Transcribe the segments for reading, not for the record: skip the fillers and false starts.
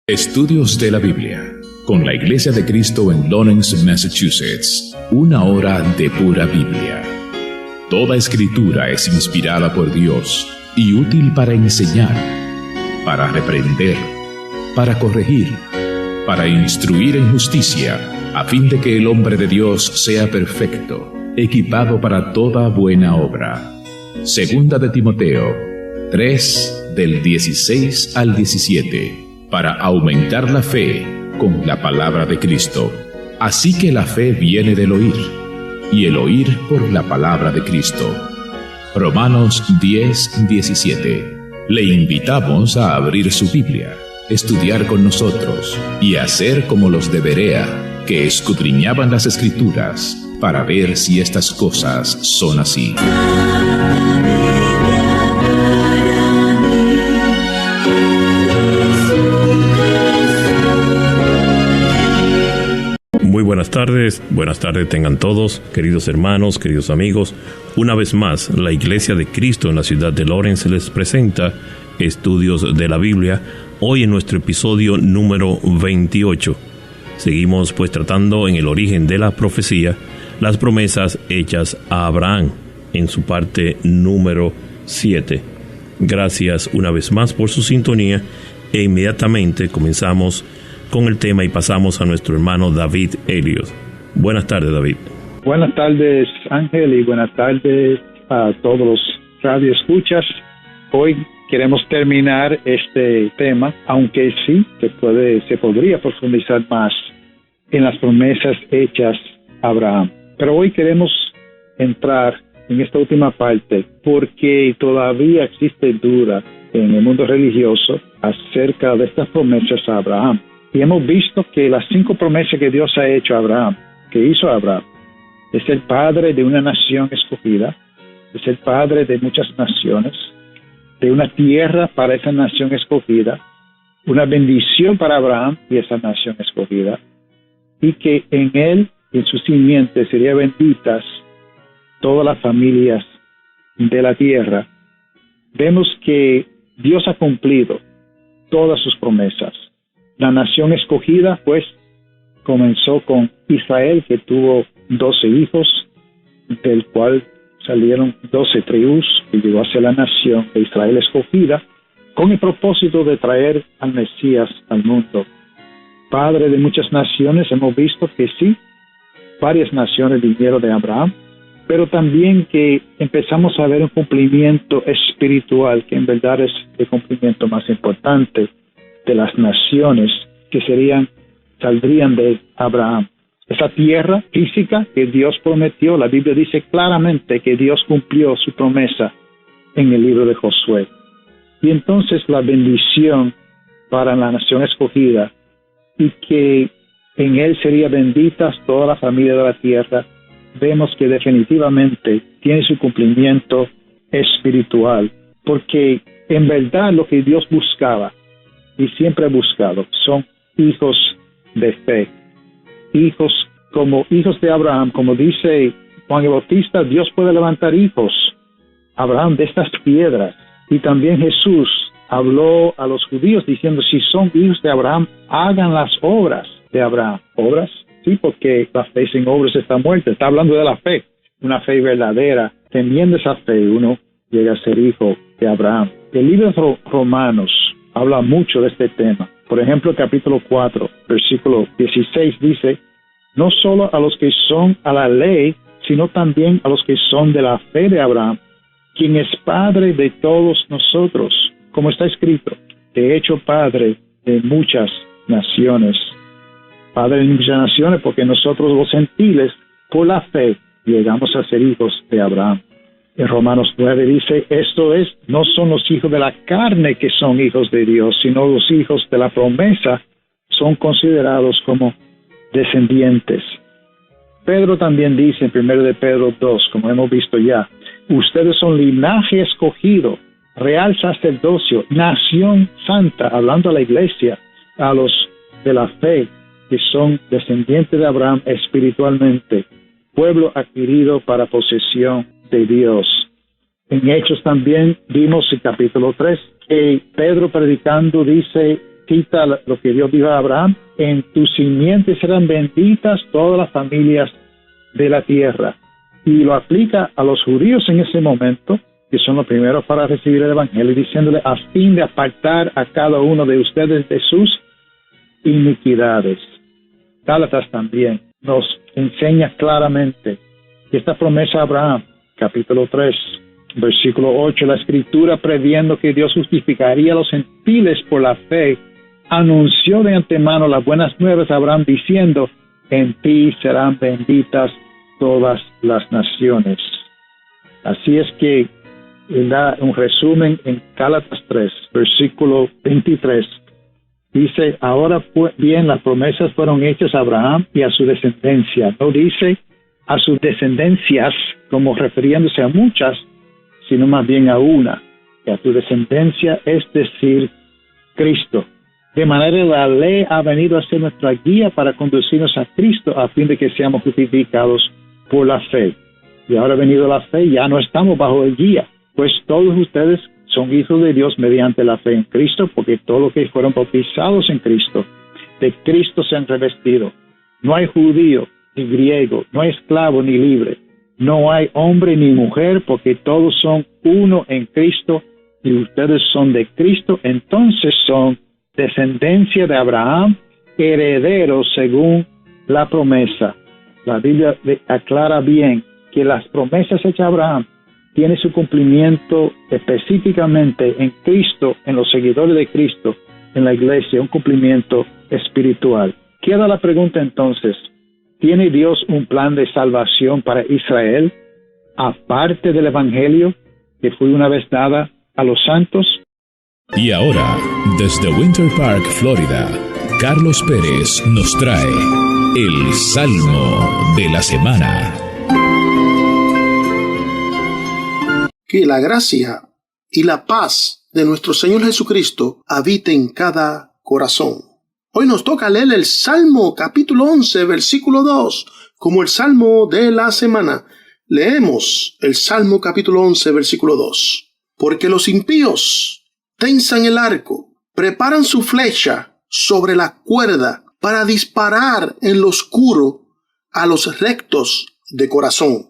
Estudios de la Biblia, con la Iglesia de Cristo en Lawrence, Massachusetts. 1 hora de pura Biblia. Toda escritura es inspirada por Dios y útil para enseñar, para reprender, para corregir, para instruir en justicia, a fin de que el hombre de Dios sea perfecto, equipado para toda buena obra. Segunda de Timoteo 3, del 16 al 17. Para aumentar la fe con la palabra de Cristo. Así que la fe viene del oír, y el oír por la palabra de Cristo. Romanos 10, 17. Le invitamos a abrir su Biblia, estudiar con nosotros y hacer como los de Berea, que escudriñaban las Escrituras para ver si estas cosas son así. Muy buenas tardes tengan todos, queridos hermanos, queridos amigos. Una vez más, la Iglesia de Cristo en la ciudad de Lawrence les presenta Estudios de la Biblia, hoy en nuestro episodio número 28. Seguimos pues tratando en el origen de la profecía, las promesas hechas a Abraham, en su parte número 7. Gracias una vez más por su sintonía e inmediatamente comenzamos con el tema y pasamos a nuestro hermano David Elliot. Buenas tardes, David. Buenas tardes, Ángel, y buenas tardes a todos los radioescuchas. Hoy queremos terminar este tema, aunque sí se podría profundizar más en las promesas hechas a Abraham. Pero hoy queremos entrar en esta última parte porque todavía existe duda en el mundo religioso acerca de estas promesas a Abraham. Y hemos visto que las 5 promesas que Dios ha hecho a Abraham, que hizo a Abraham, es el padre de una nación escogida, es el padre de muchas naciones, de una tierra para esa nación escogida, una bendición para Abraham y esa nación escogida, y que en él y en su simiente serían benditas todas las familias de la tierra. Vemos que Dios ha cumplido todas sus promesas. La nación escogida, pues, comenzó con Israel, que tuvo 12 hijos, del cual salieron 12 tribus, que llegó a ser la nación de Israel escogida, con el propósito de traer al Mesías al mundo. Padre de muchas naciones, hemos visto que sí, varias naciones vinieron de Abraham, pero también que empezamos a ver un cumplimiento espiritual, que en verdad es el cumplimiento más importante de las naciones que saldrían de Abraham. Esa tierra física que Dios prometió, la Biblia dice claramente que Dios cumplió su promesa en el libro de Josué. Y entonces la bendición para la nación escogida, y que en él serían benditas toda la familia de la tierra, vemos que definitivamente tiene su cumplimiento espiritual, porque en verdad lo que Dios buscaba y siempre ha buscado son hijos de fe, hijos como hijos de Abraham. Como dice Juan el Bautista, Dios puede levantar hijos, Abraham, de estas piedras. Y también Jesús habló a los judíos diciendo, si son hijos de Abraham, hagan las obras de Abraham. ¿Obras? Sí, porque la fe sin obras está muerta. Está hablando de la fe, una fe verdadera. Teniendo esa fe, uno llega a ser hijo de Abraham. El libro de Romanos habla mucho de este tema. Por ejemplo, el capítulo 4, versículo 16 dice, no solo a los que son a la ley, sino también a los que son de la fe de Abraham, quien es padre de todos nosotros, como está escrito, te he hecho padre de muchas naciones. Padre de muchas naciones, porque nosotros los gentiles, por la fe, llegamos a ser hijos de Abraham. En Romanos 9 dice, esto es, no son los hijos de la carne que son hijos de Dios, sino los hijos de la promesa son considerados como descendientes. Pedro también dice en 1 de Pedro 2, como hemos visto ya, ustedes son linaje escogido, real sacerdocio, nación santa, hablando a la iglesia, a los de la fe, que son descendientes de Abraham espiritualmente, pueblo adquirido para posesión de Dios. En Hechos también vimos en capítulo 3 que Pedro predicando dice cita lo que Dios dijo a Abraham: en tu simiente serán benditas todas las familias de la tierra. Y lo aplica a los judíos en ese momento, que son los primeros para recibir el evangelio, diciéndole: a fin de apartar a cada uno de ustedes de sus iniquidades. Gálatas también nos enseña claramente que esta promesa a Abraham, capítulo 3, versículo 8, la Escritura, previendo que Dios justificaría a los gentiles por la fe, anunció de antemano las buenas nuevas a Abraham, diciendo: en ti serán benditas todas las naciones. Así es que él da un resumen en Gálatas 3, versículo 23. Dice: ahora bien, las promesas fueron hechas a Abraham y a su descendencia. No dice a sus descendencias como refiriéndose a muchas, sino más bien a una, y a tu descendencia, es decir, Cristo. De manera que la ley ha venido a ser nuestra guía para conducirnos a Cristo, a fin de que seamos justificados por la fe. Y ahora ha venido la fe, ya no estamos bajo el guía, pues todos ustedes son hijos de Dios mediante la fe en Cristo, porque todos los que fueron bautizados en Cristo, de Cristo se han revestido. No hay judío ni griego, no hay esclavo ni libre, no hay hombre ni mujer, porque todos son uno en Cristo, y ustedes son de Cristo, entonces son descendencia de Abraham, herederos según la promesa. La Biblia aclara bien que las promesas hechas a Abraham tienen su cumplimiento específicamente en Cristo, en los seguidores de Cristo, en la iglesia, un cumplimiento espiritual. Queda la pregunta entonces: ¿tiene Dios un plan de salvación para Israel, aparte del Evangelio que fue una vez dada a los santos? Y ahora, desde Winter Park, Florida, Carlos Pérez nos trae el Salmo de la Semana. Que la gracia y la paz de nuestro Señor Jesucristo habite en cada corazón. Hoy nos toca leer el Salmo capítulo 11, versículo 2, como el Salmo de la semana. Leemos el Salmo capítulo 11, versículo 2. Porque los impíos tensan el arco, preparan su flecha sobre la cuerda para disparar en lo oscuro a los rectos de corazón.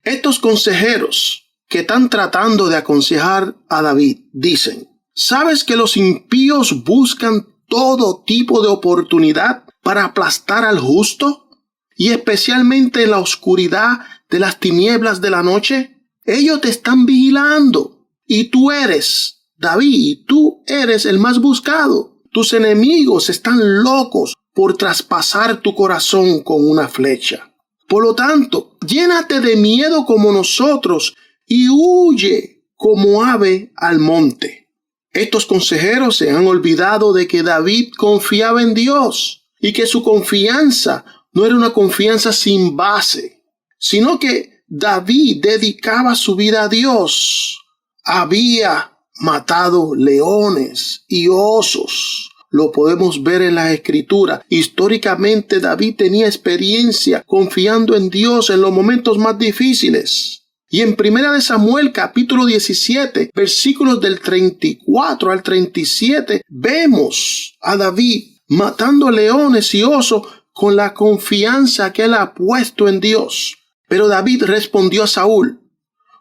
Estos consejeros que están tratando de aconsejar a David dicen: ¿sabes que los impíos buscan todo tipo de oportunidad para aplastar al justo? Y especialmente en la oscuridad de las tinieblas de la noche. Ellos te están vigilando. Y tú eres, David, tú eres el más buscado. Tus enemigos están locos por traspasar tu corazón con una flecha. Por lo tanto, llénate de miedo como nosotros y huye como ave al monte. Estos consejeros se han olvidado de que David confiaba en Dios y que su confianza no era una confianza sin base, sino que David dedicaba su vida a Dios. Había matado leones y osos. Lo podemos ver en la Escritura. Históricamente David tenía experiencia confiando en Dios en los momentos más difíciles. Y en 1 Samuel capítulo 17, versículos del 34 al 37, vemos a David matando leones y osos con la confianza que él ha puesto en Dios. Pero David respondió a Saúl: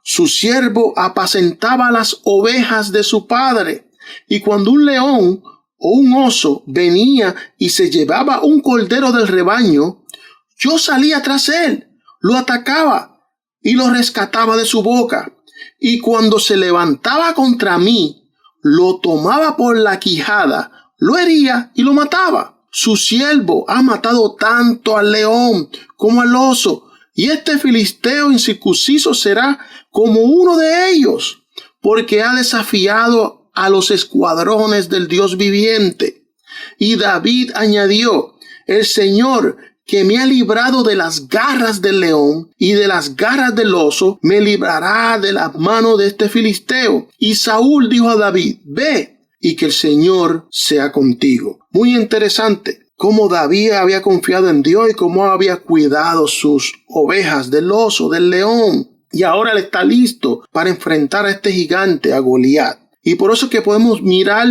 su siervo apacentaba las ovejas de su padre, y cuando un león o un oso venía y se llevaba un cordero del rebaño, yo salía tras él, lo atacaba y lo rescataba de su boca, y cuando se levantaba contra mí, lo tomaba por la quijada, lo hería y lo mataba. Su siervo ha matado tanto al león como al oso, y este filisteo incircunciso será como uno de ellos, porque ha desafiado a los escuadrones del Dios viviente. Y David añadió: el Señor, que me ha librado de las garras del león y de las garras del oso, me librará de la mano de este filisteo. Y Saúl dijo a David: ve, y que el Señor sea contigo. Muy interesante cómo David había confiado en Dios y cómo había cuidado sus ovejas del oso, del león. Y ahora él está listo para enfrentar a este gigante, a Goliat. Y por eso que podemos mirar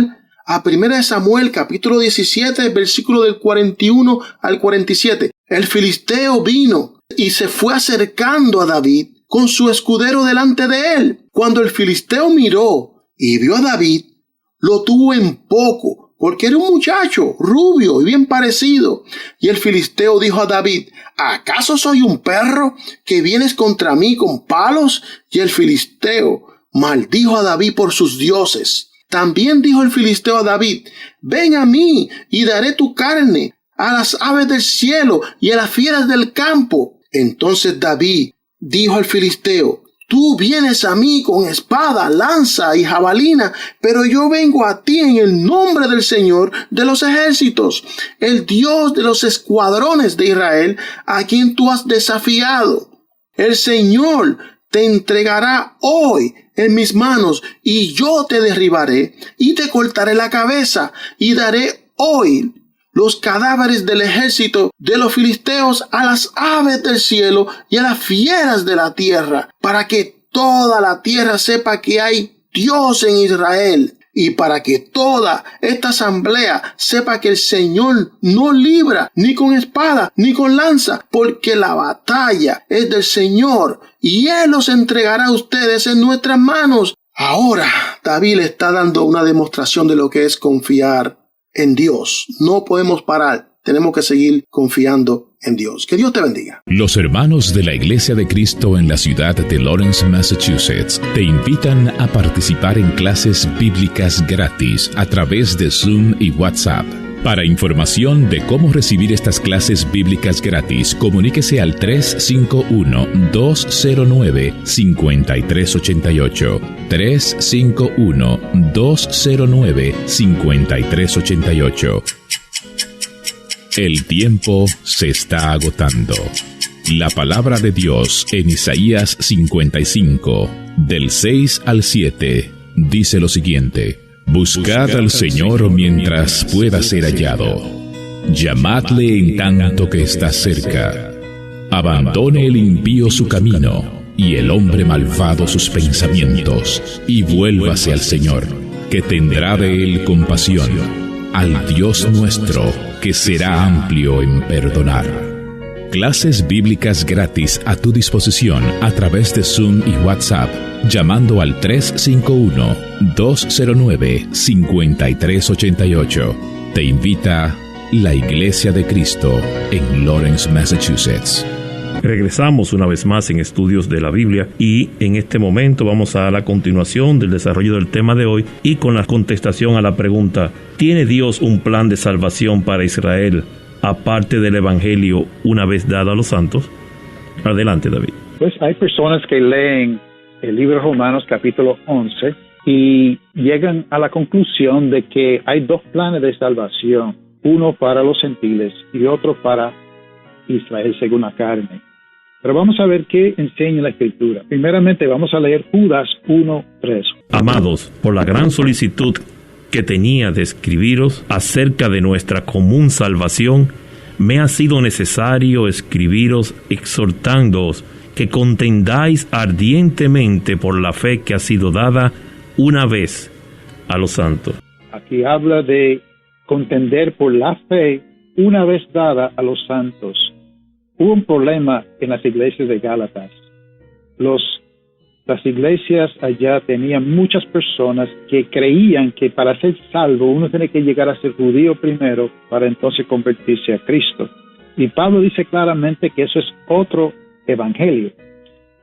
a 1 Samuel capítulo 17, versículo del 41 al 47. El filisteo vino y se fue acercando a David con su escudero delante de él. Cuando el filisteo miró y vio a David, lo tuvo en poco, porque era un muchacho rubio y bien parecido. Y el filisteo dijo a David: ¿acaso soy un perro que vienes contra mí con palos? Y el filisteo maldijo a David por sus dioses. También dijo el filisteo a David: ven a mí y daré tu carne a las aves del cielo y a las fieras del campo. Entonces David dijo al filisteo: tú vienes a mí con espada, lanza y jabalina, pero yo vengo a ti en el nombre del Señor de los ejércitos, el Dios de los escuadrones de Israel, a quien tú has desafiado. El Señor te entregará hoy en mis manos, y yo te derribaré y te cortaré la cabeza, y daré hoy los cadáveres del ejército de los filisteos a las aves del cielo y a las fieras de la tierra, para que toda la tierra sepa que hay Dios en Israel, y para que toda esta asamblea sepa que el Señor no libra ni con espada ni con lanza, porque la batalla es del Señor, y Él los entregará a ustedes en nuestras manos. Ahora David le está dando una demostración de lo que es confiar en Dios. No podemos parar, tenemos que seguir confiando en Dios. Que Dios te bendiga. Los hermanos de la Iglesia de Cristo en la ciudad de Lawrence, Massachusetts, te invitan a participar en clases bíblicas gratis a través de Zoom y WhatsApp. Para información de cómo recibir estas clases bíblicas gratis, comuníquese al 351-209-5388. 351-209-5388. El tiempo se está agotando. La palabra de Dios en Isaías 55, del 6 al 7, dice lo siguiente: buscad al Señor mientras pueda ser hallado. Llamadle en tanto que está cerca. Abandone el impío su camino, y el hombre malvado sus pensamientos, y vuélvase al Señor, que tendrá de él compasión, al Dios nuestro, que será amplio en perdonar. Clases bíblicas gratis a tu disposición a través de Zoom y WhatsApp, llamando al 351-209-5388. Te invita la Iglesia de Cristo en Lawrence, Massachusetts. Regresamos una vez más en Estudios de la Biblia, y en este momento vamos a la continuación del desarrollo del tema de hoy y con la contestación a la pregunta: ¿tiene Dios un plan de salvación para Israel aparte del Evangelio una vez dado a los santos? Adelante, David. Pues hay personas que leen el libro de Romanos capítulo 11 y llegan a la conclusión de que hay dos planes de salvación, uno para los gentiles y otro para Israel según la carne. Pero vamos a ver qué enseña la Escritura. Primeramente vamos a leer Judas 1:3. Amados, por la gran solicitud que tenía de escribiros acerca de nuestra común salvación, me ha sido necesario escribiros exhortándoos que contendáis ardientemente por la fe que ha sido dada una vez a los santos. Aquí habla de contender por la fe una vez dada a los santos. Hubo un problema en las iglesias de Gálatas. Las iglesias allá tenían muchas personas que creían que para ser salvo uno tiene que llegar a ser judío primero para entonces convertirse a Cristo. Y Pablo dice claramente que eso es otro evangelio,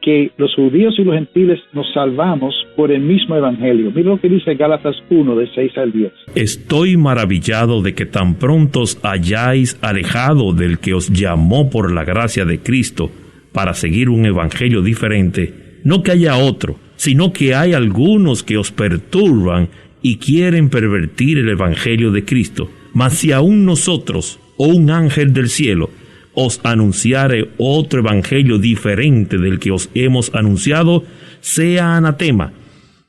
que los judíos y los gentiles nos salvamos por el mismo evangelio. Mira lo que dice Gálatas 1, de 6 al 10. Estoy maravillado de que tan pronto os hayáis alejado del que os llamó por la gracia de Cristo para seguir un evangelio diferente. No que haya otro, sino que hay algunos que os perturban y quieren pervertir el evangelio de Cristo. Mas si aún nosotros, o un ángel del cielo, os anunciare otro evangelio diferente del que os hemos anunciado, sea anatema.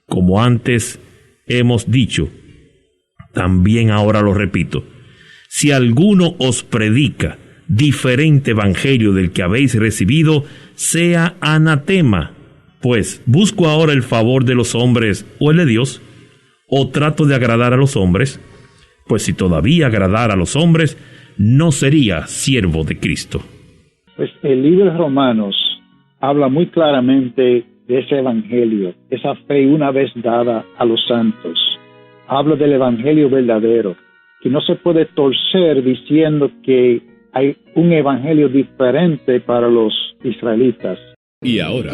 Como antes hemos dicho, también ahora lo repito: si alguno os predica diferente evangelio del que habéis recibido, sea anatema. Pues, ¿busco ahora el favor de los hombres o el de Dios? ¿O trato de agradar a los hombres? Pues si todavía agradara a los hombres, no sería siervo de Cristo. Pues el libro de Romanos habla muy claramente de ese evangelio, esa fe una vez dada a los santos. Habla del evangelio verdadero, que no se puede torcer diciendo que hay un evangelio diferente para los israelitas. Y ahora,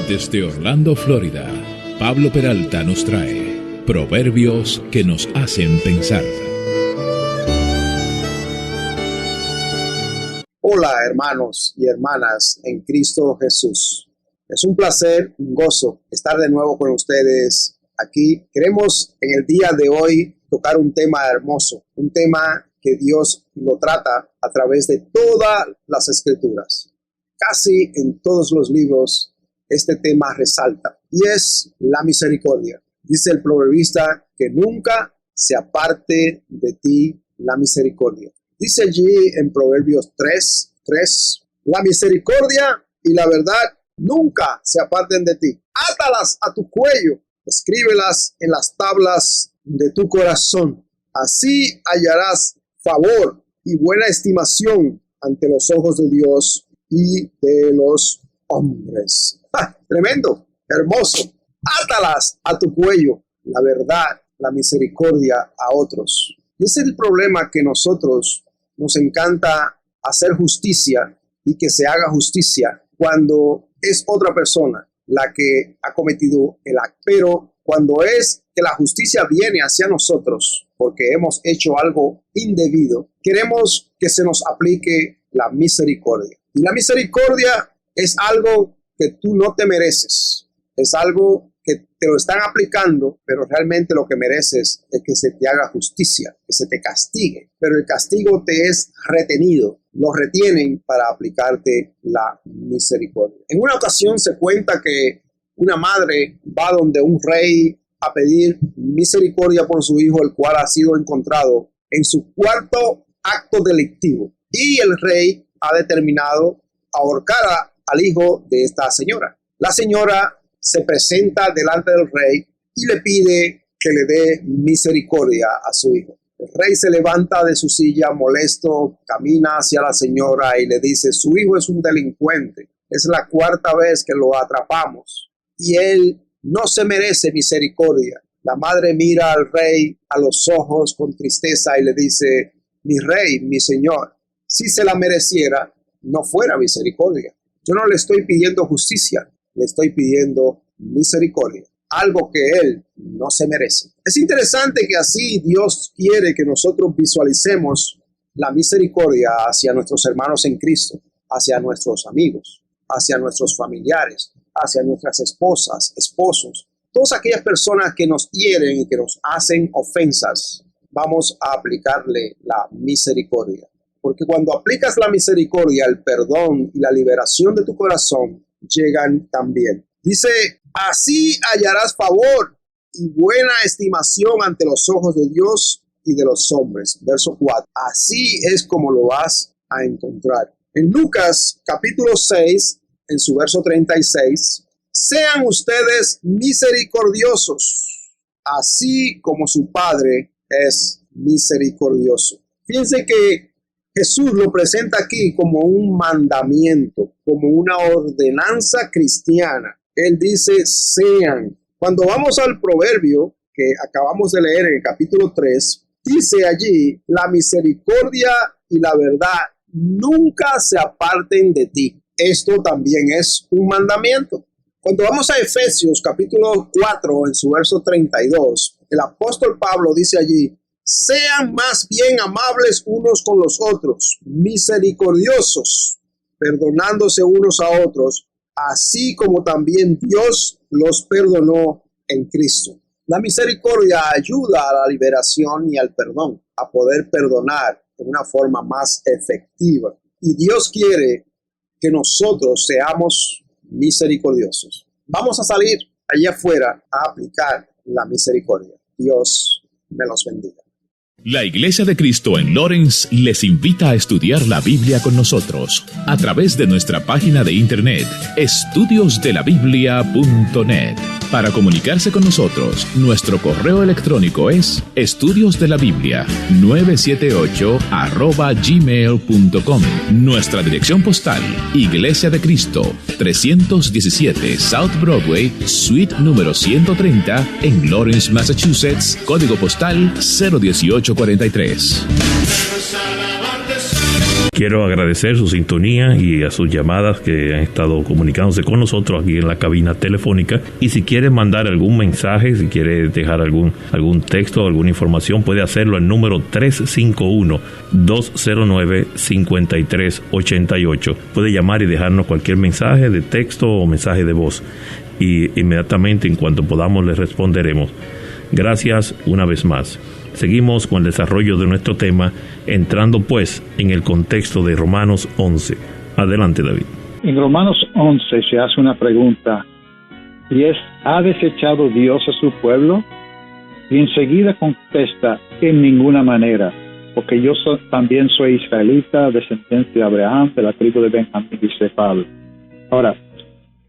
desde Orlando, Florida, Pablo Peralta nos trae Proverbios que nos hacen pensar. Hola, hermanos y hermanas en Cristo Jesús. Es un placer, un gozo estar de nuevo con ustedes aquí. Queremos en el día de hoy tocar un tema hermoso, un tema que Dios lo trata a través de todas las escrituras. Casi en todos los libros este tema resalta y es la misericordia. Dice el proverbista que nunca se aparte de ti la misericordia. Dice allí en Proverbios 3, la misericordia y la verdad nunca se aparten de ti. Átalas a tu cuello, escríbelas en las tablas de tu corazón. Así hallarás favor y buena estimación ante los ojos de Dios y de los hombres. ¡Ja! Tremendo, hermoso. Átalas a tu cuello, la verdad, la misericordia a otros. Y ese es el problema, que nosotros nos encanta hacer justicia y que se haga justicia cuando es otra persona la que ha cometido el acto. Pero cuando es que la justicia viene hacia nosotros porque hemos hecho algo indebido, queremos que se nos aplique la misericordia. Y la misericordia es algo que tú no te mereces. Es algo que te lo están aplicando, pero realmente lo que mereces es que se te haga justicia, que se te castigue. Pero el castigo te es retenido, lo retienen para aplicarte la misericordia. En una ocasión se cuenta que una madre va donde un rey a pedir misericordia por su hijo, el cual ha sido encontrado en su cuarto acto delictivo. Y el rey ha determinado ahorcar al hijo de esta señora. La señora se presenta delante del rey y le pide que le dé misericordia a su hijo. El rey se levanta de su silla molesto, camina hacia la señora y le dice: su hijo es un delincuente, es la cuarta vez que lo atrapamos y él no se merece misericordia. La madre mira al rey a los ojos con tristeza y le dice: mi rey, mi señor, si se la mereciera, no fuera misericordia. Yo no le estoy pidiendo justicia, le estoy pidiendo misericordia, algo que él no se merece. Es interesante que así Dios quiere que nosotros visualicemos la misericordia hacia nuestros hermanos en Cristo, hacia nuestros amigos, hacia nuestros familiares, hacia nuestras esposas, esposos, todas aquellas personas que nos hieren y que nos hacen ofensas. Vamos a aplicarle la misericordia, porque cuando aplicas la misericordia, el perdón y la liberación de tu corazón llegan también. Dice: así hallarás favor y buena estimación ante los ojos de Dios y de los hombres. Verso 4. Así es como lo vas a encontrar. En Lucas capítulo 6, en su verso 36, sean ustedes misericordiosos, así como su Padre es misericordioso. Fíjense que Jesús lo presenta aquí como un mandamiento, como una ordenanza cristiana. Él dice: sean. Cuando vamos al proverbio que acabamos de leer en el capítulo 3, dice allí: la misericordia y la verdad nunca se aparten de ti. Esto también es un mandamiento. Cuando vamos a Efesios capítulo 4, en su verso 32, el apóstol Pablo dice allí: sean más bien amables unos con los otros, misericordiosos, perdonándose unos a otros, así como también Dios los perdonó en Cristo. La misericordia ayuda a la liberación y al perdón, a poder perdonar de una forma más efectiva. Y Dios quiere que nosotros seamos misericordiosos. Vamos a salir allá afuera a aplicar la misericordia. Dios me los bendiga. La Iglesia de Cristo en Lawrence les invita a estudiar la Biblia con nosotros a través de nuestra página de internet estudiosdelabiblia.net. Para comunicarse con nosotros, nuestro correo electrónico es estudiosdelabiblia978@gmail.com. Nuestra dirección postal, Iglesia de Cristo, 317 South Broadway, suite número 130, en Lawrence, Massachusetts, código postal 01843. Quiero agradecer su sintonía y a sus llamadas que han estado comunicándose con nosotros aquí en la cabina telefónica. Y si quiere mandar algún mensaje, si quiere dejar algún texto, alguna información, puede hacerlo al número 351-209-5388. Puede llamar y dejarnos cualquier mensaje de texto o mensaje de voz. Y inmediatamente, en cuanto podamos, le responderemos. Gracias una vez más. Seguimos con el desarrollo de nuestro tema, entrando pues en el contexto de Romanos 11. Adelante, David. En Romanos 11 se hace una pregunta, y es, ¿ha desechado Dios a su pueblo? Y enseguida contesta, en ninguna manera, porque yo también soy israelita, descendiente de Abraham, de la tribu de Benjamín, dice Pablo. Ahora,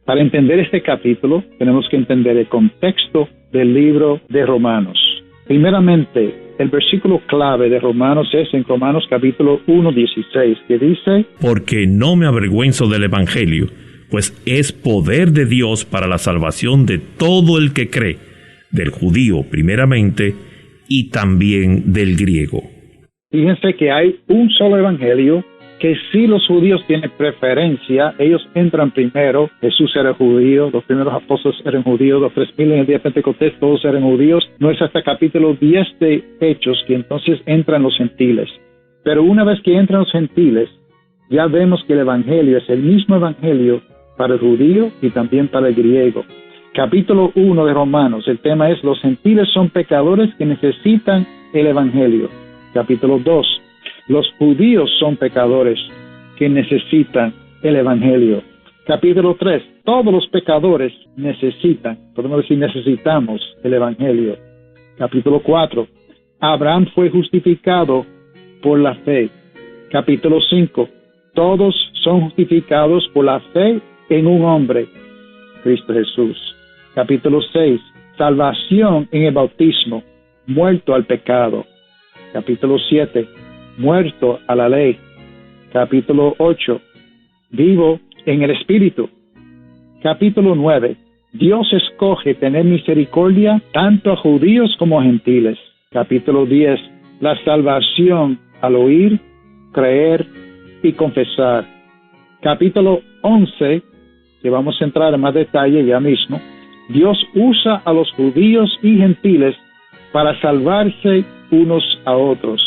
para entender este capítulo, tenemos que entender el contexto del libro de Romanos. Primeramente, el versículo clave de Romanos es en Romanos capítulo 1:16, que dice: Porque no me avergüenzo del Evangelio, pues es poder de Dios para la salvación de todo el que cree, del judío primeramente y también del griego. Fíjense que hay un solo evangelio, que si los judíos tienen preferencia, ellos entran primero. Jesús era judío, los primeros apóstoles eran judíos, los 3,000 en el día de Pentecostés todos eran judíos. No es hasta capítulo 10 de Hechos que entonces entran los gentiles. Pero una vez que entran los gentiles, ya vemos que el evangelio es el mismo evangelio para el judío y también para el griego. Capítulo 1 de Romanos, el tema es: los gentiles son pecadores que necesitan el evangelio. Capítulo 2, los judíos son pecadores que necesitan el evangelio. Capítulo 3, todos los pecadores podemos decir necesitamos el evangelio. Capítulo 4, Abraham fue justificado por la fe. Capítulo 5, todos son justificados por la fe en un hombre, Cristo Jesús. Capítulo 6, salvación en el bautismo, muerto al pecado. Capítulo 7, muerto a la ley. Capítulo 8, vivo en el Espíritu. Capítulo 9, Dios escoge tener misericordia tanto a judíos como a gentiles. Capítulo 10, la salvación al oír, creer y confesar. Capítulo 11, que vamos a entrar en más detalle ya mismo, Dios usa a los judíos y gentiles para salvarse unos a otros.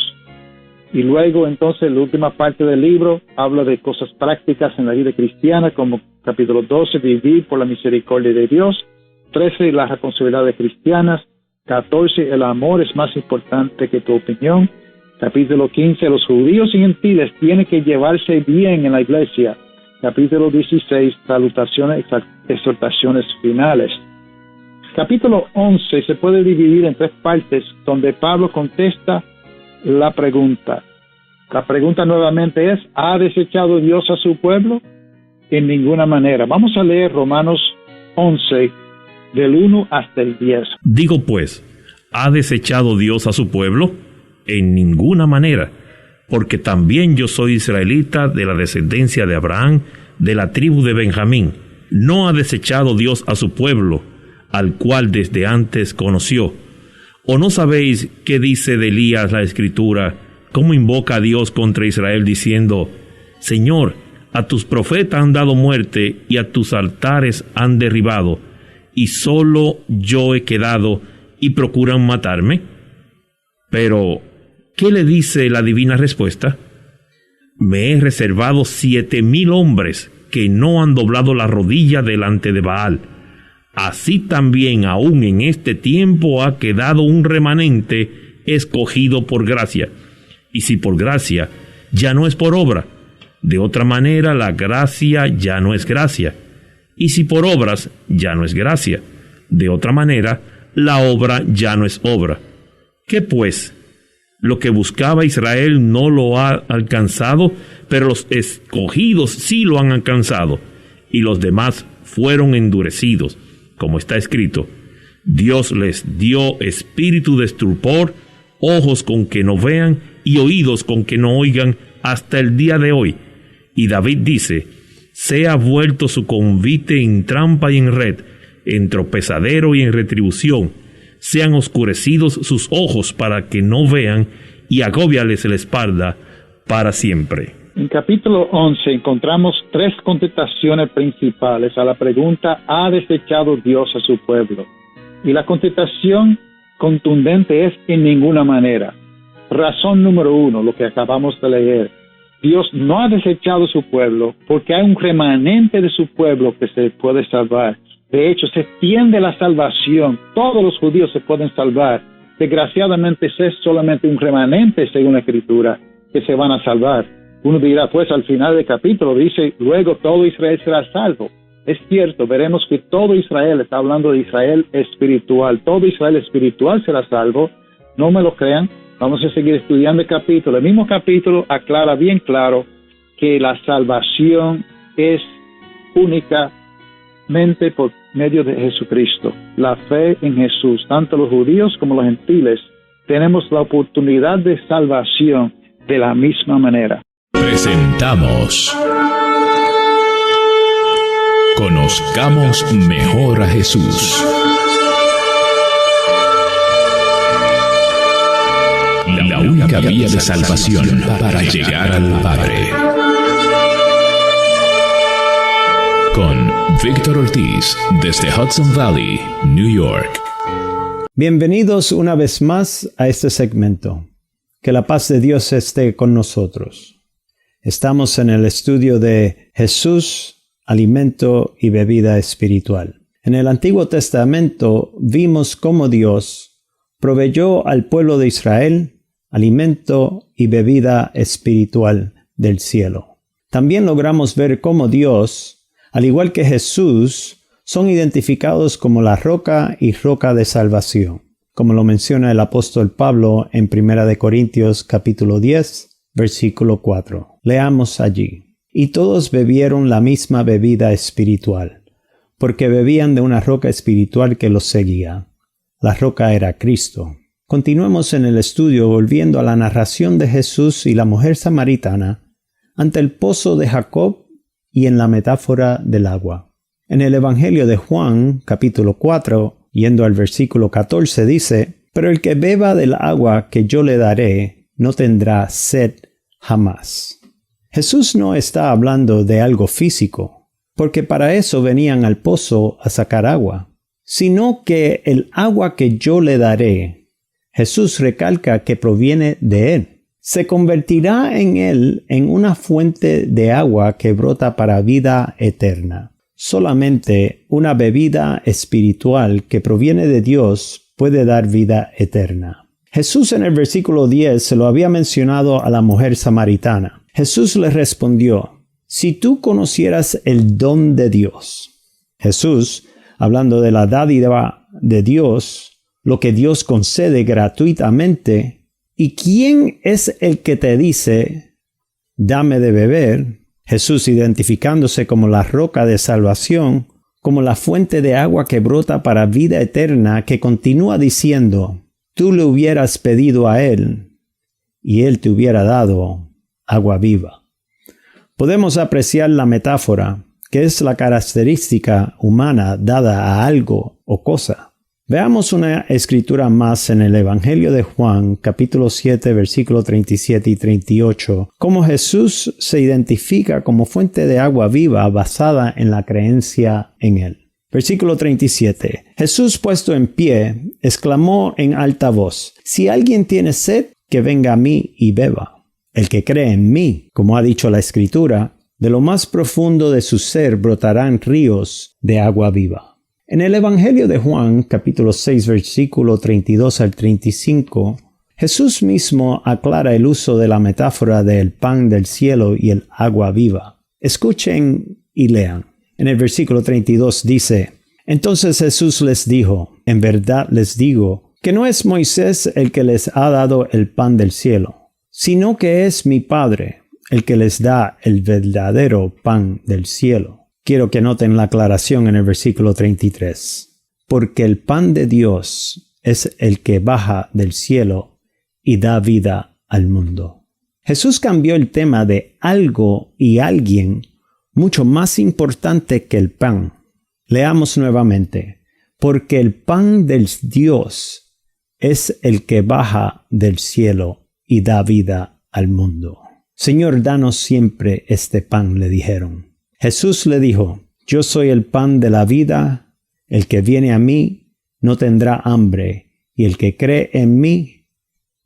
Y luego entonces la última parte del libro habla de cosas prácticas en la vida cristiana, como capítulo 12, vivir por la misericordia de Dios. 13, las responsabilidades cristianas. 14, el amor es más importante que tu opinión. Capítulo 15, los judíos y gentiles tienen que llevarse bien en la iglesia. Capítulo 16, salutaciones, exhortaciones finales. Capítulo 11 se puede dividir en 3 partes, donde Pablo contesta la pregunta. La pregunta nuevamente es: ¿ha desechado Dios a su pueblo? En ninguna manera. Vamos a leer Romanos 11, del 1 hasta el 10. Digo pues, ¿ha desechado Dios a su pueblo? En ninguna manera, porque también yo soy israelita, de la descendencia de Abraham, de la tribu de Benjamín. ¿No ha desechado Dios a su pueblo, al cual desde antes conoció? ¿O no sabéis qué dice de Elías la Escritura, cómo invoca a Dios contra Israel diciendo: Señor, a tus profetas han dado muerte y a tus altares han derribado, y solo yo he quedado y procuran matarme? Pero, ¿qué le dice la divina respuesta? Me he reservado 7,000 hombres que no han doblado la rodilla delante de Baal. Así también aún en este tiempo ha quedado un remanente escogido por gracia. Y si por gracia, ya no es por obra. De otra manera, la gracia ya no es gracia. Y si por obras, ya no es gracia. De otra manera, la obra ya no es obra. ¿Qué pues? Lo que buscaba Israel no lo ha alcanzado, pero los escogidos sí lo han alcanzado, y los demás fueron endurecidos, como está escrito. Dios les dio espíritu de estupor, ojos con que no vean y oídos con que no oigan hasta el día de hoy. Y David dice, sea vuelto su convite en trampa y en red, en tropezadero y en retribución, sean oscurecidos sus ojos para que no vean y agóbiales la espalda para siempre. En capítulo 11 encontramos 3 contestaciones principales a la pregunta ¿ha desechado Dios a su pueblo? Y la contestación contundente es en ninguna manera. Razón número 1, lo que acabamos de leer. Dios no ha desechado a su pueblo porque hay un remanente de su pueblo que se puede salvar. De hecho, se extiende la salvación. Todos los judíos se pueden salvar. Desgraciadamente, es solamente un remanente, según la Escritura, que se van a salvar. Uno dirá, pues, al final del capítulo dice, luego todo Israel será salvo. Es cierto, veremos que todo Israel, está hablando de Israel espiritual. Todo Israel espiritual será salvo. No me lo crean. Vamos a seguir estudiando el capítulo. El mismo capítulo aclara bien claro que la salvación es únicamente por medio de Jesucristo. La fe en Jesús, tanto los judíos como los gentiles, tenemos la oportunidad de salvación de la misma manera. Presentamos Conozcamos mejor a Jesús. La única vía de salvación para llegar al Padre. Con Víctor Ortiz, desde Hudson Valley, New York. Bienvenidos una vez más a este segmento. Que la paz de Dios esté con nosotros. Estamos en el estudio de Jesús, alimento y bebida espiritual. En el Antiguo Testamento vimos cómo Dios proveyó al pueblo de Israel alimento y bebida espiritual del cielo. También logramos ver cómo Dios, al igual que Jesús, son identificados como la roca y roca de salvación, como lo menciona el apóstol Pablo en 1 Corintios capítulo 10, versículo 4. Leamos allí. Y todos bebieron la misma bebida espiritual, porque bebían de una roca espiritual que los seguía. La roca era Cristo. Continuemos en el estudio volviendo a la narración de Jesús y la mujer samaritana ante el pozo de Jacob y en la metáfora del agua. En el Evangelio de Juan, capítulo 4, yendo al versículo 14, dice, pero el que beba del agua que yo le daré no tendrá sed jamás. Jesús no está hablando de algo físico, porque para eso venían al pozo a sacar agua, sino que el agua que yo le daré, Jesús recalca que proviene de Él. Se convertirá en Él en una fuente de agua que brota para vida eterna. Solamente una bebida espiritual que proviene de Dios puede dar vida eterna. Jesús en el versículo 10 se lo había mencionado a la mujer samaritana. Jesús le respondió, si tú conocieras el don de Dios. Jesús, hablando de la dádiva de Dios, lo que Dios concede gratuitamente, ¿y quién es el que te dice, dame de beber? Jesús identificándose como la roca de salvación, como la fuente de agua que brota para vida eterna, que continúa diciendo, tú le hubieras pedido a Él, y Él te hubiera dado agua viva. Podemos apreciar la metáfora, que es la característica humana dada a algo o cosa. Veamos una escritura más en el Evangelio de Juan, capítulo 7, versículos 37 y 38, cómo Jesús se identifica como fuente de agua viva basada en la creencia en Él. Versículo 37. Jesús puesto en pie, exclamó en alta voz, si alguien tiene sed, que venga a mí y beba. El que cree en mí, como ha dicho la Escritura, de lo más profundo de su ser brotarán ríos de agua viva. En el Evangelio de Juan, capítulo 6, versículo 32 al 35, Jesús mismo aclara el uso de la metáfora del pan del cielo y el agua viva. Escuchen y lean. En el versículo 32 dice, entonces Jesús les dijo, en verdad les digo, que no es Moisés el que les ha dado el pan del cielo, sino que es mi Padre el que les da el verdadero pan del cielo. Quiero que noten la aclaración en el versículo 33. Porque el pan de Dios es el que baja del cielo y da vida al mundo. Jesús cambió el tema de algo y alguien mucho más importante que el pan. Leamos nuevamente. Porque el pan del Dios es el que baja del cielo y da vida al mundo. Señor, danos siempre este pan, le dijeron. Jesús le dijo, yo soy el pan de la vida, el que viene a mí no tendrá hambre, y el que cree en mí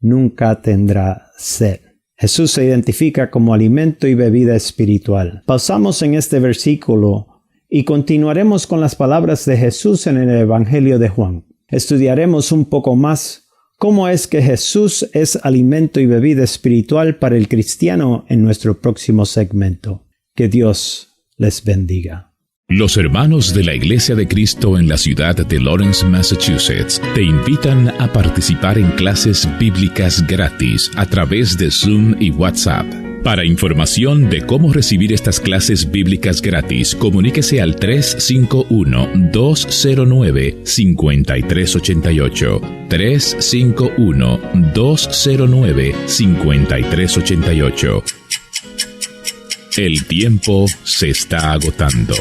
nunca tendrá sed. Jesús se identifica como alimento y bebida espiritual. Pausamos en este versículo y continuaremos con las palabras de Jesús en el Evangelio de Juan. Estudiaremos un poco más cómo es que Jesús es alimento y bebida espiritual para el cristiano en nuestro próximo segmento. Que Dios les bendiga. Los hermanos de la Iglesia de Cristo en la ciudad de Lawrence, Massachusetts, te invitan a participar en clases bíblicas gratis a través de Zoom y WhatsApp. Para información de cómo recibir estas clases bíblicas gratis, comuníquese al 351-209-5388. 351-209-5388. El tiempo se está agotando.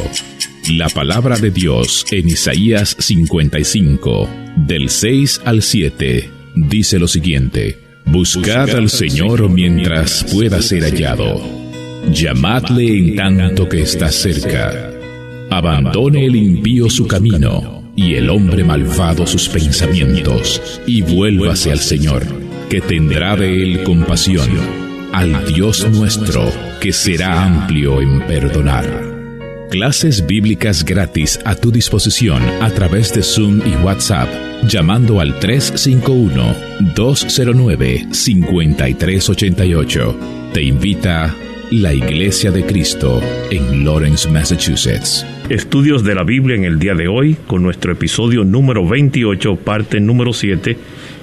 La palabra de Dios en Isaías 55, del 6 al 7, dice lo siguiente: Buscad al Señor mientras pueda ser hallado. Llamadle en tanto que está cerca. Abandone el impío su camino, y el hombre malvado sus pensamientos, y vuélvase al Señor, que tendrá de él compasión, al Dios nuestro, que será amplio en perdonar. Clases bíblicas gratis a tu disposición a través de Zoom y WhatsApp, llamando al 351-209-5388. Te invita la Iglesia de Cristo en Lawrence, Massachusetts. Estudios de la Biblia en el día de hoy, con nuestro episodio número 28, parte número 7,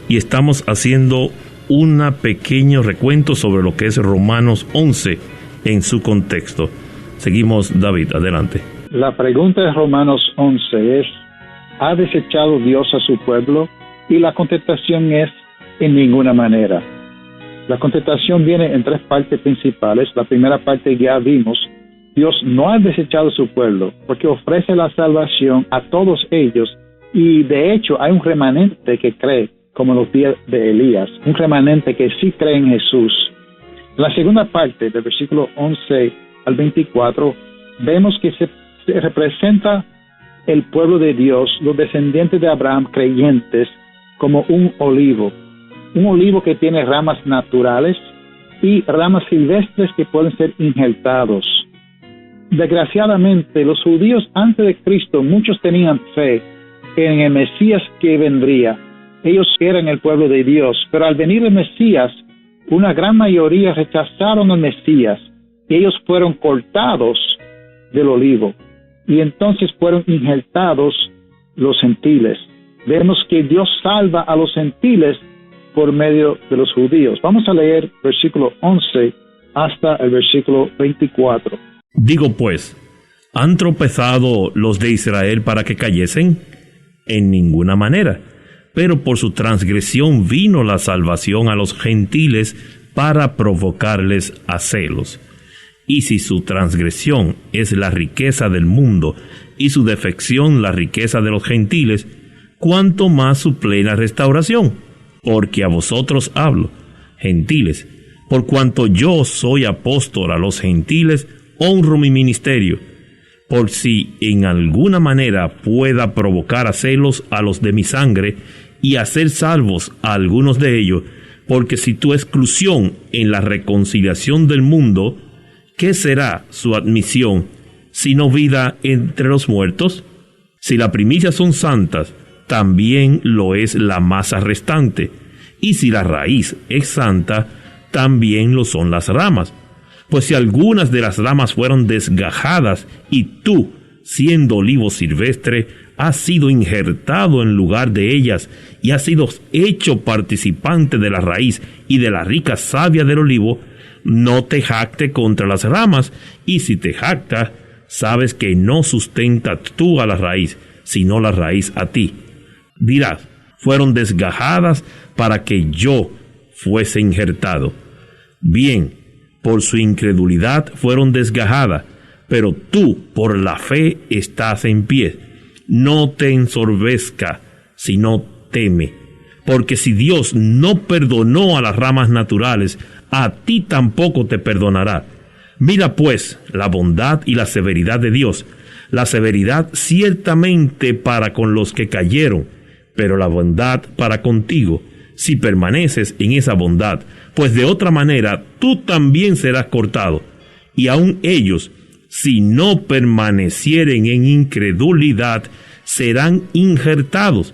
y estamos haciendo un pequeño recuento sobre lo que es Romanos 11 en su contexto. Seguimos, David, adelante. La pregunta de Romanos 11 es, ¿ha desechado Dios a su pueblo? Y la contestación es, en ninguna manera. La contestación viene en tres partes principales. La primera parte ya vimos, Dios no ha desechado a su pueblo, porque ofrece la salvación a todos ellos, y de hecho hay un remanente que cree, como en los días de Elías, un remanente que sí cree en Jesús. En la segunda parte, del versículo 11 al 24, vemos que se representa el pueblo de Dios, los descendientes de Abraham creyentes, como un olivo que tiene ramas naturales y ramas silvestres que pueden ser injertados. Desgraciadamente, los judíos antes de Cristo, muchos tenían fe en el Mesías que vendría. Ellos eran el pueblo de Dios, pero al venir el Mesías, una gran mayoría rechazaron al Mesías, y ellos fueron cortados del olivo, y entonces fueron injertados los gentiles. Vemos que Dios salva a los gentiles por medio de los judíos. Vamos a leer versículo 11 hasta el versículo 24. Digo pues, ¿han tropezado los de Israel para que cayesen? En ninguna manera. Pero por su transgresión vino la salvación a los gentiles para provocarles a celos. Y si su transgresión es la riqueza del mundo y su defección la riqueza de los gentiles, ¿cuánto más su plena restauración? Porque a vosotros hablo, gentiles, por cuanto yo soy apóstol a los gentiles, honro mi ministerio, por si en alguna manera pueda provocar a celos a los de mi sangre y hacer salvos a algunos de ellos, porque si tu exclusión en la reconciliación del mundo, ¿qué será su admisión, sino vida entre los muertos? Si las primicias son santas, también lo es la masa restante, y si la raíz es santa, también lo son las ramas. Pues si algunas de las ramas fueron desgajadas, y tú, siendo olivo silvestre, has sido injertado en lugar de ellas y has sido hecho participante de la raíz y de la rica savia del olivo, no te jacte contra las ramas, y si te jacta, sabes que no sustentas tú a la raíz, sino la raíz a ti. Dirás, fueron desgajadas para que yo fuese injertado. Bien, por su incredulidad fueron desgajadas, pero tú por la fe estás en pie. No te ensorbezca, sino teme. Porque si Dios no perdonó a las ramas naturales, a ti tampoco te perdonará. Mira pues la bondad y la severidad de Dios. La severidad ciertamente para con los que cayeron, pero la bondad para contigo, si permaneces en esa bondad, pues de otra manera tú también serás cortado. Y aun ellos, si no permanecieren en incredulidad, serán injertados,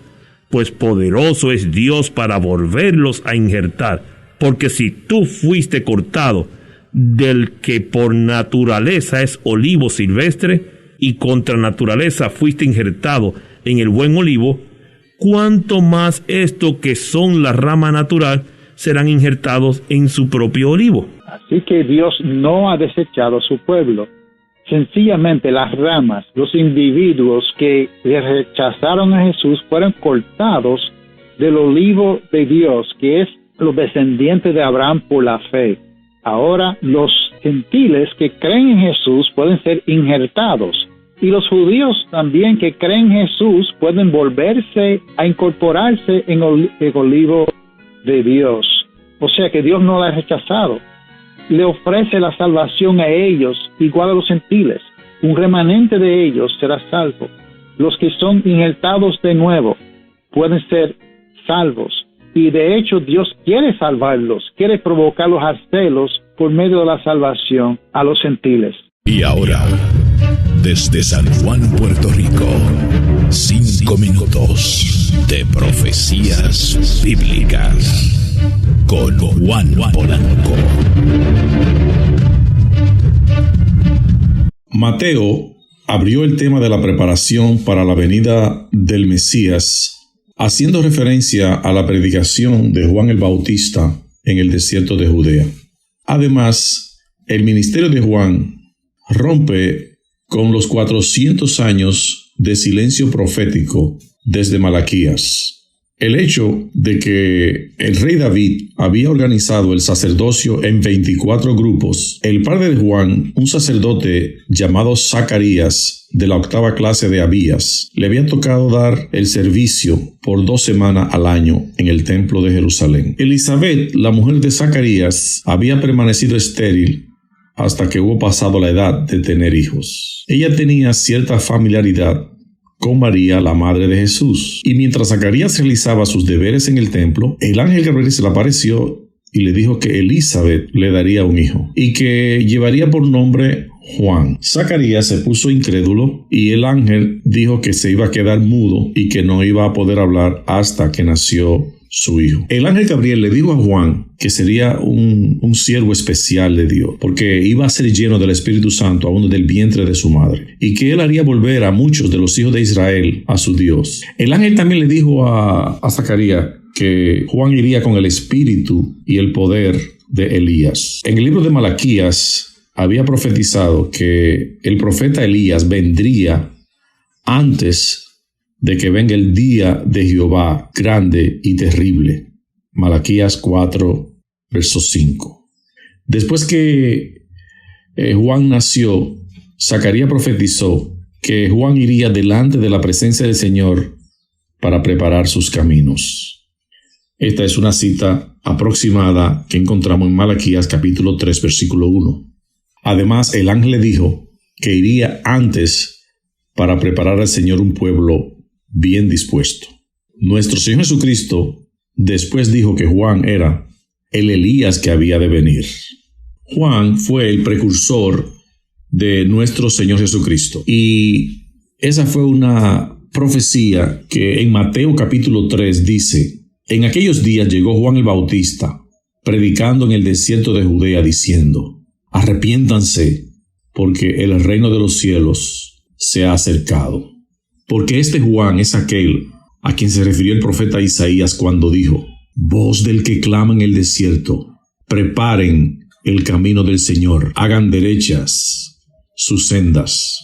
pues poderoso es Dios para volverlos a injertar. Porque si tú fuiste cortado del que por naturaleza es olivo silvestre, y contra naturaleza fuiste injertado en el buen olivo, cuánto más estos que son la rama natural serán injertados en su propio olivo. Así que Dios no ha desechado a su pueblo. Sencillamente las ramas, los individuos que le rechazaron a Jesús fueron cortados del olivo de Dios, que es los descendientes de Abraham por la fe. Ahora los gentiles que creen en Jesús pueden ser injertados, y los judíos también que creen en Jesús pueden volverse a incorporarse en el olivo de Dios. O sea que Dios no la ha rechazado. Le ofrece la salvación a ellos igual a los gentiles. Un remanente de ellos será salvo. Los que son injertados de nuevo pueden ser salvos. Y de hecho Dios quiere salvarlos, quiere provocarlos a celos por medio de la salvación a los gentiles. Y ahora, desde San Juan, Puerto Rico, 5 minutos de profecías bíblicas con Juan Polanco. Mateo abrió el tema de la preparación para la venida del Mesías, haciendo referencia a la predicación de Juan el Bautista en el desierto de Judea. Además, el ministerio de Juan rompe con los 400 años de silencio profético desde Malaquías. El hecho de que el rey David había organizado el sacerdocio en 24 grupos, el padre de Juan, un sacerdote llamado Zacarías, de la 8ª clase de Abías, le había tocado dar el servicio por 2 semanas al año en el templo de Jerusalén. Elizabeth, la mujer de Zacarías, había permanecido estéril hasta que hubo pasado la edad de tener hijos. Ella tenía cierta familiaridad con María, la madre de Jesús. Y mientras Zacarías realizaba sus deberes en el templo, el ángel Gabriel se le apareció y le dijo que Elizabeth le daría un hijo y que llevaría por nombre Juan. Zacarías se puso incrédulo y el ángel dijo que se iba a quedar mudo y que no iba a poder hablar hasta que nació su hijo. El ángel Gabriel le dijo a Juan que sería un siervo especial de Dios, porque iba a ser lleno del Espíritu Santo aún del vientre de su madre, y que él haría volver a muchos de los hijos de Israel a su Dios. El ángel también le dijo a Zacarías que Juan iría con el espíritu y el poder de Elías. En el libro de Malaquías había profetizado que el profeta Elías vendría antes de que venga el día de Jehová grande y terrible. Malaquías 4, verso 5. Después que Juan nació, Zacarías profetizó que Juan iría delante de la presencia del Señor para preparar sus caminos. Esta es una cita aproximada que encontramos en Malaquías capítulo 3, versículo 1. Además, el ángel le dijo que iría antes para preparar al Señor un pueblo bien dispuesto. Nuestro Señor Jesucristo después dijo que Juan era el Elías que había de venir. Juan fue el precursor de nuestro Señor Jesucristo, y esa fue una profecía que en Mateo capítulo 3 dice: en aquellos días llegó Juan el Bautista, predicando en el desierto de Judea, diciendo: arrepiéntanse, porque el reino de los cielos se ha acercado. porque este Juan es aquel a quien se refirió el profeta Isaías cuando dijo: voz del que clama en el desierto, preparen el camino del Señor, hagan derechas sus sendas.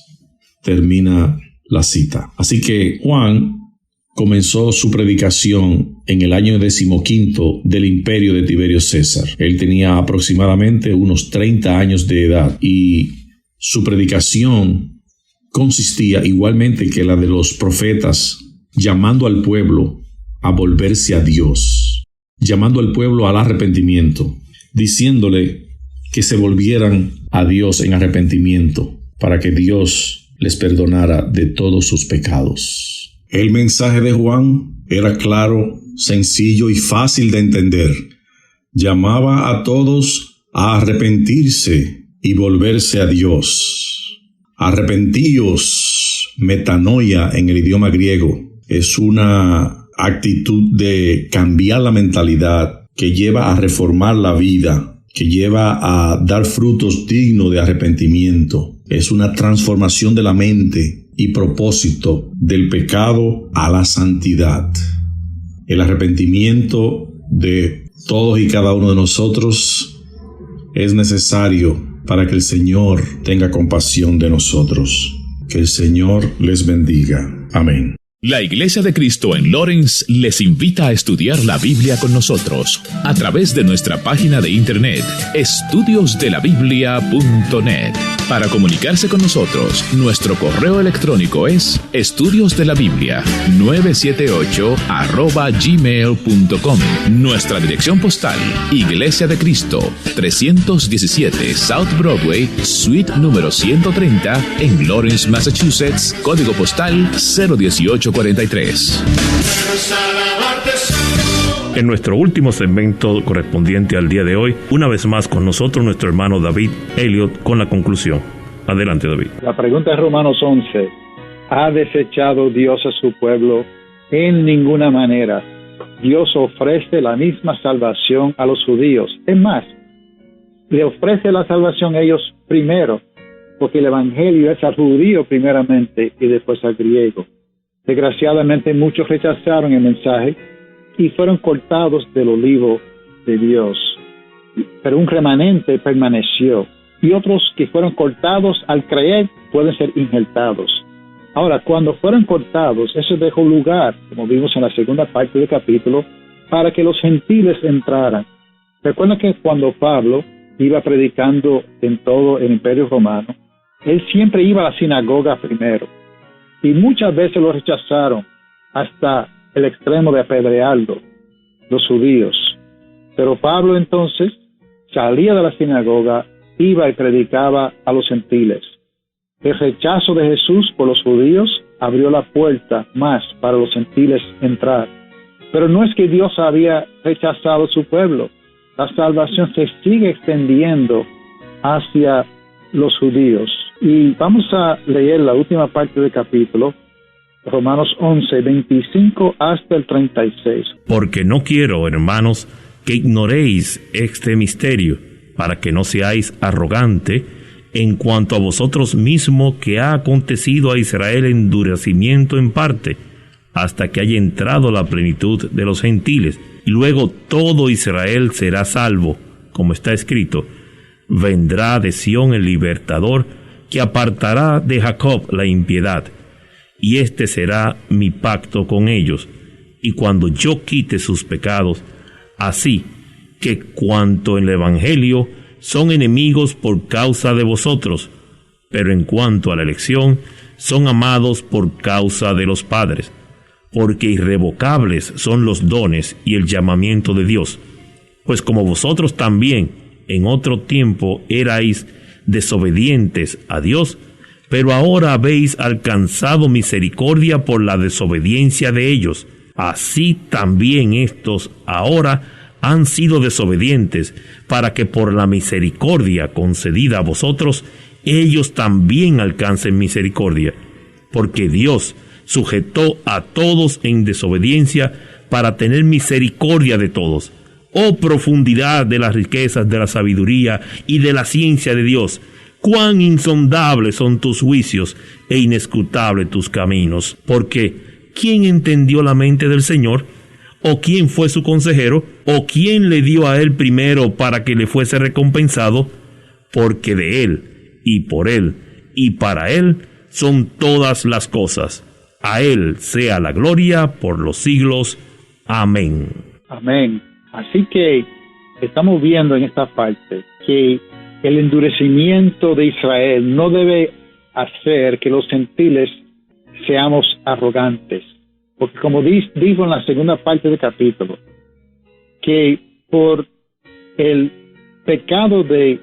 Termina la cita. Así que Juan comenzó su predicación en el año 15 del imperio de Tiberio César. Él tenía aproximadamente unos 30 años de edad y su predicación consistía igualmente que la de los profetas, llamando al pueblo a volverse a Dios, llamando al pueblo al arrepentimiento, diciéndole que se volvieran a Dios en arrepentimiento para que Dios les perdonara de todos sus pecados. El mensaje de Juan era claro, sencillo y fácil de entender. Llamaba a todos a arrepentirse y volverse a Dios. Arrepentíos, metanoia en el idioma griego, es una actitud de cambiar la mentalidad que lleva a reformar la vida, que lleva a dar frutos dignos de arrepentimiento. Es una transformación de la mente y propósito del pecado a la santidad. El arrepentimiento de todos y cada uno de nosotros es necesario para que el Señor tenga compasión de nosotros. Que el Señor les bendiga. Amén. La Iglesia de Cristo en Lawrence les invita a estudiar la Biblia con nosotros a través de nuestra página de internet estudiosdelabiblia.net. Para comunicarse con nosotros, nuestro correo electrónico es estudiosdelabiblia978@gmail.com. Nuestra dirección postal: Iglesia de Cristo, 317 South Broadway, suite número 130, en Lawrence, Massachusetts, código postal 01843. En nuestro último segmento correspondiente al día de hoy, una vez más con nosotros nuestro hermano David Elliott con la conclusión. Adelante, David. La pregunta es Romanos 11. ¿Ha desechado Dios a su pueblo? En ninguna manera. Dios ofrece la misma salvación a los judíos. Es más, le ofrece la salvación a ellos primero, porque el evangelio es al judío primeramente y después al griego. Desgraciadamente muchos rechazaron el mensaje y fueron cortados del olivo de Dios. Pero un remanente permaneció, y otros que fueron cortados al creer pueden ser injertados. Ahora, cuando fueron cortados, eso dejó lugar, como vimos en la segunda parte del capítulo, para que los gentiles entraran. Recuerda que cuando Pablo iba predicando en todo el Imperio Romano, él siempre iba a la sinagoga primero, y muchas veces lo rechazaron hasta el extremo de apedrearlo, los judíos. Pero Pablo entonces salía de la sinagoga, iba y predicaba a los gentiles. El rechazo de Jesús por los judíos abrió la puerta más para los gentiles entrar. Pero no es que Dios había rechazado a su pueblo. La salvación se sigue extendiendo hacia los judíos. Y vamos a leer la última parte del capítulo, Romanos 11, 25 hasta el 36. Porque no quiero, hermanos, que ignoréis este misterio, para que no seáis arrogante en cuanto a vosotros mismos, que ha acontecido a Israel endurecimiento en parte, hasta que haya entrado la plenitud de los gentiles, y luego todo Israel será salvo, como está escrito: vendrá de Sión el libertador, que apartará de Jacob la impiedad, y este será mi pacto con ellos, y cuando yo quite sus pecados, así que cuanto en el Evangelio son enemigos por causa de vosotros, pero en cuanto a la elección, son amados por causa de los padres, porque irrevocables son los dones y el llamamiento de Dios. Pues como vosotros también en otro tiempo erais desobedientes a Dios, pero ahora habéis alcanzado misericordia por la desobediencia de ellos, así también estos ahora han sido desobedientes, para que por la misericordia concedida a vosotros, ellos también alcancen misericordia. Porque Dios sujetó a todos en desobediencia para tener misericordia de todos. Oh profundidad de las riquezas de la sabiduría y de la ciencia de Dios, Cuán insondables son tus juicios e inescrutables tus caminos. Porque, ¿quién entendió la mente del Señor? ¿O quién fue su consejero? ¿O quién le dio a él primero para que le fuese recompensado? Porque de él, y por él, y para él, son todas las cosas. A él sea la gloria por los siglos. Amén. Amén. Así que estamos viendo en esta parte que el endurecimiento de Israel no debe hacer que los gentiles seamos arrogantes. Porque como dijo en la segunda parte del capítulo, que por el pecado de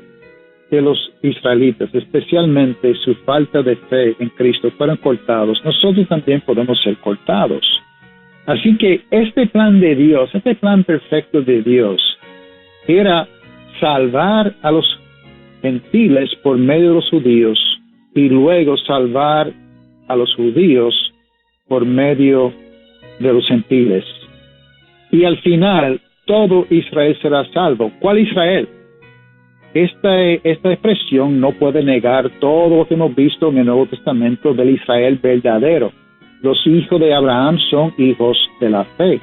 los israelitas, especialmente su falta de fe en Cristo, fueron cortados, nosotros también podemos ser cortados. Así que este plan de Dios, este plan perfecto de Dios, era salvar a los gentiles por medio de los judíos y luego salvar a los judíos por medio de los gentiles. Y al final, todo Israel será salvo. ¿Cuál Israel? Esta expresión no puede negar todo lo que hemos visto en el Nuevo Testamento del Israel verdadero. Los hijos de Abraham son hijos de la fe.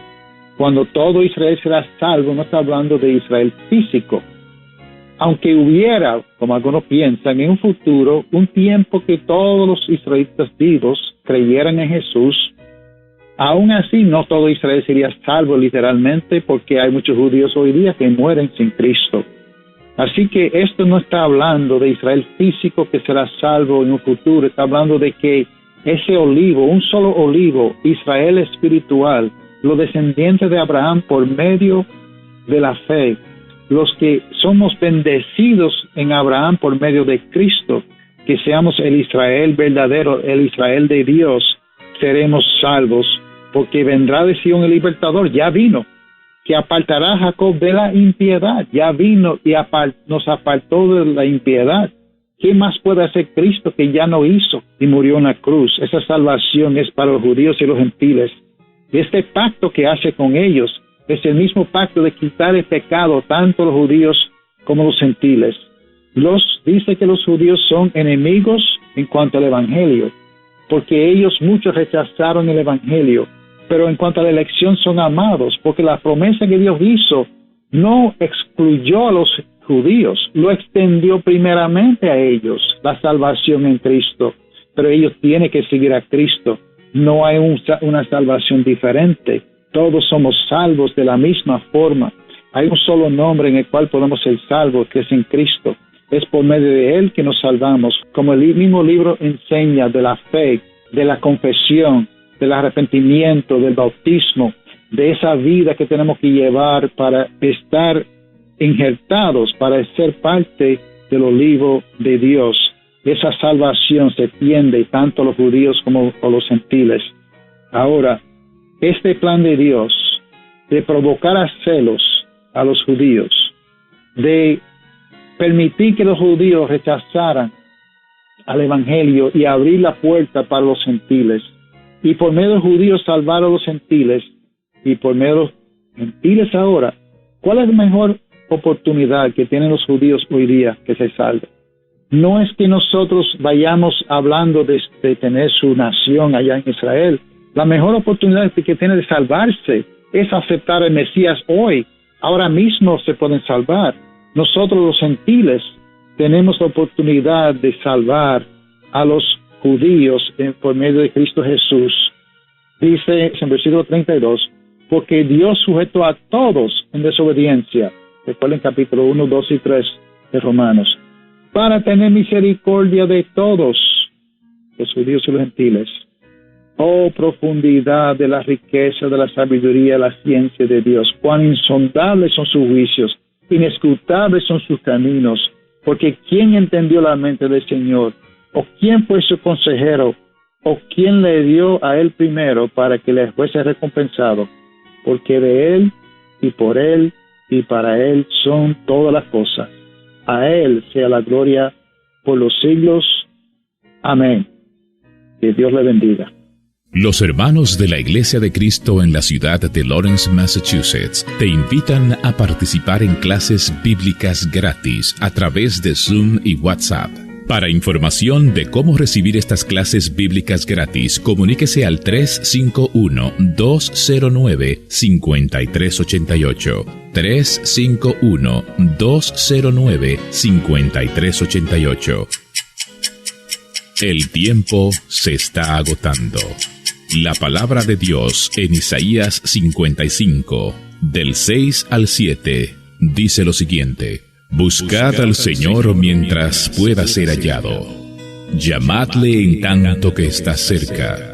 Cuando todo Israel será salvo, no está hablando de Israel físico. Aunque hubiera, como algunos piensan, en un futuro, un tiempo que todos los israelitas vivos creyeran en Jesús, aún así no todo Israel sería salvo literalmente, porque hay muchos judíos hoy día que mueren sin Cristo. Así que esto no está hablando de Israel físico que será salvo en un futuro, está hablando de que ese olivo, un solo olivo, Israel espiritual, los descendientes de Abraham por medio de la fe, los que somos bendecidos en Abraham por medio de Cristo, que seamos el Israel verdadero, el Israel de Dios, seremos salvos, porque vendrá de Sion el libertador, ya vino, que apartará a Jacob de la impiedad, ya vino y nos apartó de la impiedad. ¿Qué más puede hacer Cristo que ya no hizo y murió en la cruz? Esa salvación es para los judíos y los gentiles. Este pacto que hace con ellos es el mismo pacto de quitar el pecado, tanto los judíos como los gentiles. Dice que los judíos son enemigos en cuanto al Evangelio, porque ellos muchos rechazaron el Evangelio, pero en cuanto a la elección son amados, porque la promesa que Dios hizo no excluyó a los judíos, lo extendió primeramente a ellos, la salvación en Cristo, pero ellos tienen que seguir a Cristo. No hay una salvación diferente. Todos somos salvos de la misma forma. Hay un solo nombre en el cual podemos ser salvos, que es en Cristo. Es por medio de Él que nos salvamos. Como el mismo libro enseña de la fe, de la confesión, del arrepentimiento, del bautismo, de esa vida que tenemos que llevar para estar injertados, para ser parte del olivo de Dios. Esa salvación se extiende tanto a los judíos como a los gentiles. Ahora, este plan de Dios de provocar a celos a los judíos, de permitir que los judíos rechazaran al Evangelio y abrir la puerta para los gentiles, y por medio de los judíos salvar a los gentiles, y por medio de los gentiles ahora, ¿cuál es la mejor oportunidad que tienen los judíos hoy día que se salven? No es que nosotros vayamos hablando de tener su nación allá en Israel. La mejor oportunidad que tiene de salvarse es aceptar al Mesías hoy. Ahora mismo se pueden salvar. Nosotros los gentiles tenemos la oportunidad de salvar a los judíos por medio de Cristo Jesús. Dice en versículo 32, porque Dios sujetó a todos en desobediencia. Recuerden capítulo 1, 2 y 3 de Romanos. Para tener misericordia de todos, los judíos y los gentiles. Oh, profundidad de la riqueza, de la sabiduría, la ciencia de Dios. Cuán insondables son sus juicios, inescrutables son sus caminos. Porque ¿quién entendió la mente del Señor? ¿O quién fue su consejero? ¿O quién le dio a él primero para que le fuese recompensado? Porque de él, y por él, y para él son todas las cosas. A él sea la gloria por los siglos. Amén. Que Dios le bendiga. Los hermanos de la Iglesia de Cristo en la ciudad de Lawrence, Massachusetts, te invitan a participar en clases bíblicas gratis a través de Zoom y WhatsApp. Para información de cómo recibir estas clases bíblicas gratis, comuníquese al 351-209-5388. 351-209-5388. El tiempo se está agotando. La palabra de Dios en Isaías 55, del 6 al 7, dice lo siguiente: Buscad al Señor mientras pueda ser hallado. Llamadle en tanto que está cerca.